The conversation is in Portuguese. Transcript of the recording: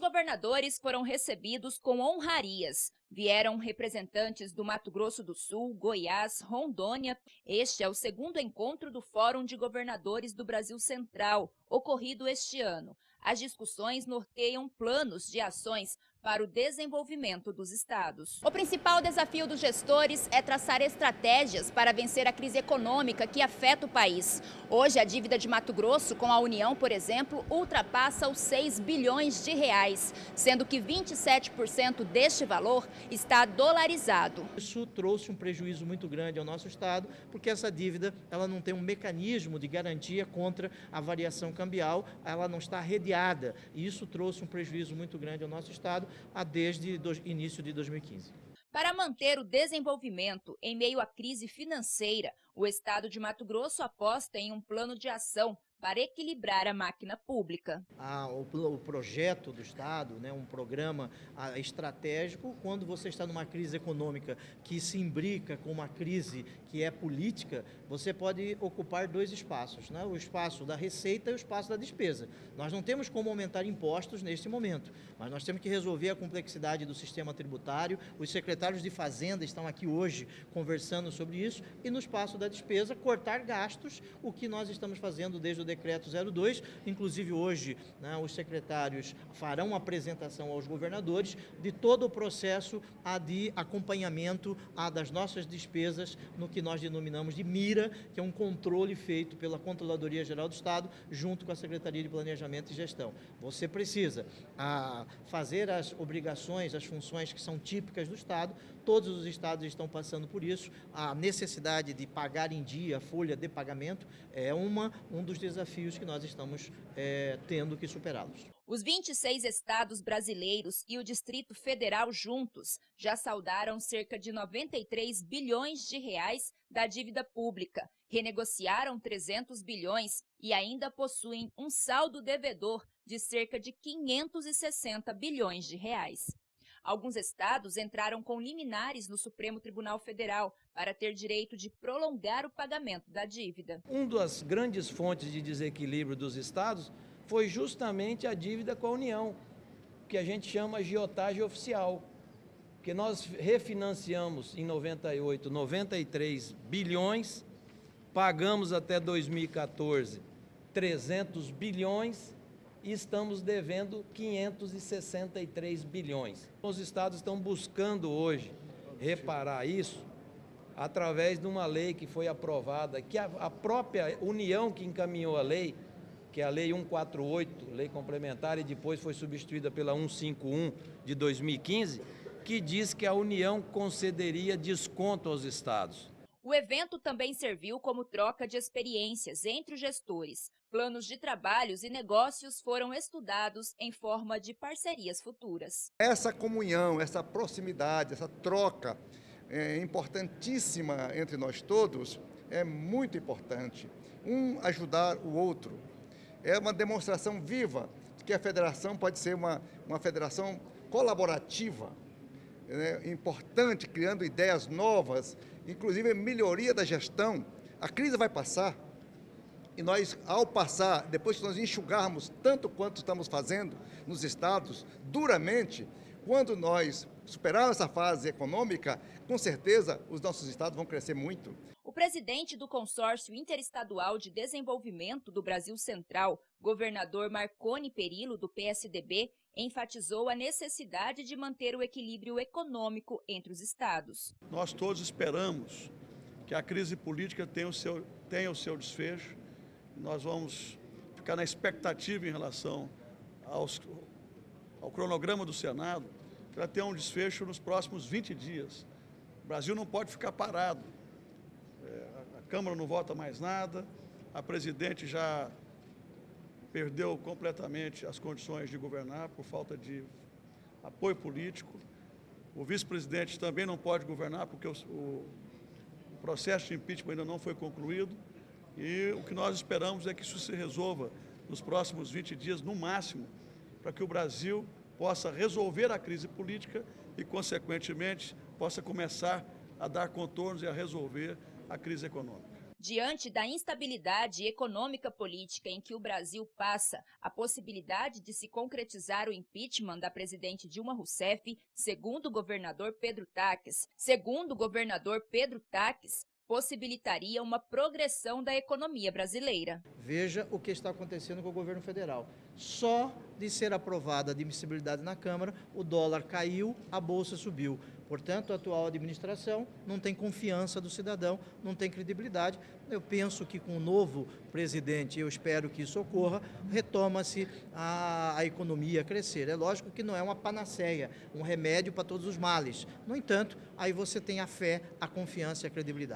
governadores foram recebidos com honrarias. Vieram representantes do Mato Grosso do Sul, Goiás, Rondônia. Este é o segundo encontro do Fórum de Governadores do Brasil Central, ocorrido este ano. As discussões norteiam planos de ações para o desenvolvimento dos estados. O principal desafio dos gestores é traçar estratégias para vencer a crise econômica que afeta o país. Hoje, a dívida de Mato Grosso com a União, por exemplo, ultrapassa os 6 bilhões de reais, sendo que 27% deste valor está dolarizado. Isso trouxe um prejuízo muito grande ao nosso estado, porque essa dívida ela não tem um mecanismo de garantia contra a variação cambial, ela não está arrediada, e isso trouxe um prejuízo muito grande ao nosso estado desde o início de 2015. Para manter o desenvolvimento em meio à crise financeira, o estado de Mato Grosso aposta em um plano de ação para equilibrar a máquina pública. O projeto do Estado, um programa estratégico, quando você está numa crise econômica que se imbrica com uma crise que é política, você pode ocupar dois espaços, o espaço da receita e o espaço da despesa. Nós não temos como aumentar impostos neste momento, mas nós temos que resolver a complexidade do sistema tributário. Os secretários de Fazenda estão aqui hoje conversando sobre isso, e no espaço da despesa, cortar gastos, o que nós estamos fazendo desde o Decreto 02, inclusive hoje os secretários farão uma apresentação aos governadores de todo o processo de acompanhamento das nossas despesas no que nós denominamos de MIRA, que é um controle feito pela Controladoria Geral do Estado junto com a Secretaria de Planejamento e Gestão. Você precisa fazer as obrigações, as funções que são típicas do Estado. Todos os estados estão passando por isso. A necessidade de pagar em dia a folha de pagamento é um dos desafios que nós estamos tendo que superá-los. Os 26 estados brasileiros e o Distrito Federal juntos já saldaram cerca de 93 bilhões de reais da dívida pública, renegociaram 300 bilhões e ainda possuem um saldo devedor de cerca de 560 bilhões de reais. Alguns estados entraram com liminares no Supremo Tribunal Federal para ter direito de prolongar o pagamento da dívida. Uma das grandes fontes de desequilíbrio dos estados foi justamente a dívida com a União, que a gente chama agiotagem oficial, que nós refinanciamos em 98 93 bilhões, pagamos até 2014 300 bilhões, e estamos devendo 563 bilhões. Os estados estão buscando hoje reparar isso através de uma lei que foi aprovada, que a própria União que encaminhou a lei, que é a Lei 148, lei complementar, e depois foi substituída pela 151 de 2015, que diz que a União concederia desconto aos estados. O evento também serviu como troca de experiências entre os gestores. Planos de trabalhos e negócios foram estudados em forma de parcerias futuras. Essa comunhão, essa proximidade, essa troca importantíssima entre nós todos é muito importante. Um ajudar o outro. É uma demonstração viva de que a federação pode ser uma federação colaborativa, importante, criando ideias novas, inclusive a melhoria da gestão. A crise vai passar e nós, ao passar, depois que nós enxugarmos tanto quanto estamos fazendo nos estados, duramente, quando nós superarmos essa fase econômica, com certeza os nossos estados vão crescer muito. O presidente do Consórcio Interestadual de Desenvolvimento do Brasil Central, governador Marconi Perillo, do PSDB, enfatizou a necessidade de manter o equilíbrio econômico entre os estados. Nós todos esperamos que a crise política tenha o seu desfecho. Nós vamos ficar na expectativa em relação ao cronograma do Senado para ter um desfecho nos próximos 20 dias. O Brasil não pode ficar parado. A Câmara não vota mais nada, a presidente já perdeu completamente as condições de governar por falta de apoio político. O vice-presidente também não pode governar porque o processo de impeachment ainda não foi concluído. E o que nós esperamos é que isso se resolva nos próximos 20 dias, no máximo, para que o Brasil possa resolver a crise política e, consequentemente, possa começar a dar contornos e a resolver a crise econômica. Diante da instabilidade econômica política em que o Brasil passa, a possibilidade de se concretizar o impeachment da presidente Dilma Rousseff, segundo o governador Pedro Taques, possibilitaria uma progressão da economia brasileira. Veja o que está acontecendo com o governo federal. Só de ser aprovada a admissibilidade na Câmara, o dólar caiu, a Bolsa subiu. Portanto, a atual administração não tem confiança do cidadão, não tem credibilidade. Eu penso que com o novo presidente, eu espero que isso ocorra, retoma-se a economia crescer. É lógico que não é uma panaceia, um remédio para todos os males. No entanto, aí você tem a fé, a confiança e a credibilidade.